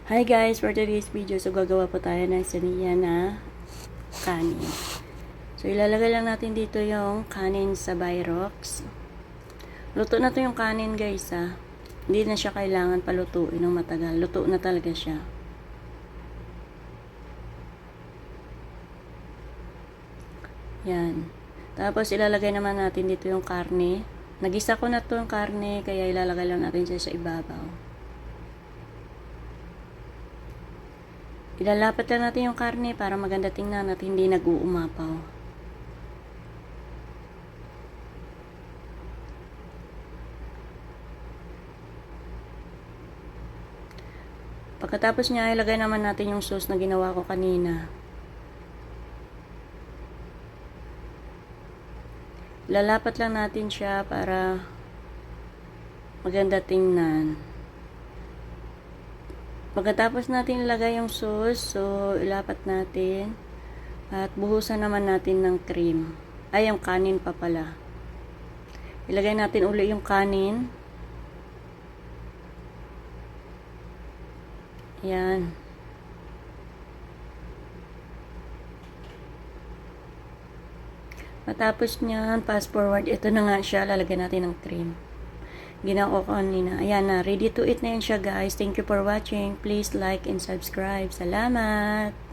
Hi guys, for today's video, so gagawa po tayo ng siniya na kanin. So ilalagay lang natin dito yung kanin sa Virox. Luto na to yung kanin guys ha. Hindi na siya kailangan palutuin ng matagal. Luto na talaga siya. Yan. Tapos ilalagay naman natin dito yung karne. Nagisa ko na to yung karne, kaya ilalagay lang natin siya sa ibabaw. Ilalapat lang natin yung karne para maganda tingnan at hindi nag-uumapaw. Pagkatapos niya, ilagay naman natin yung sauce na ginawa ko kanina. Ilalapat lang natin siya para maganda tingnan. Pagkatapos natin ilagay yung sauce, so ilapat natin at buhusan naman natin ng cream. Ay, yung kanin pa pala. Ilagay natin uli yung kanin. Yan. Matapos nyan, fast forward, ito na nga siya, lalagyan natin ng cream. Ginawa ko kanina. Ayan na, ready to eat na yan siya guys. Thank you for watching. Please like and subscribe. Salamat!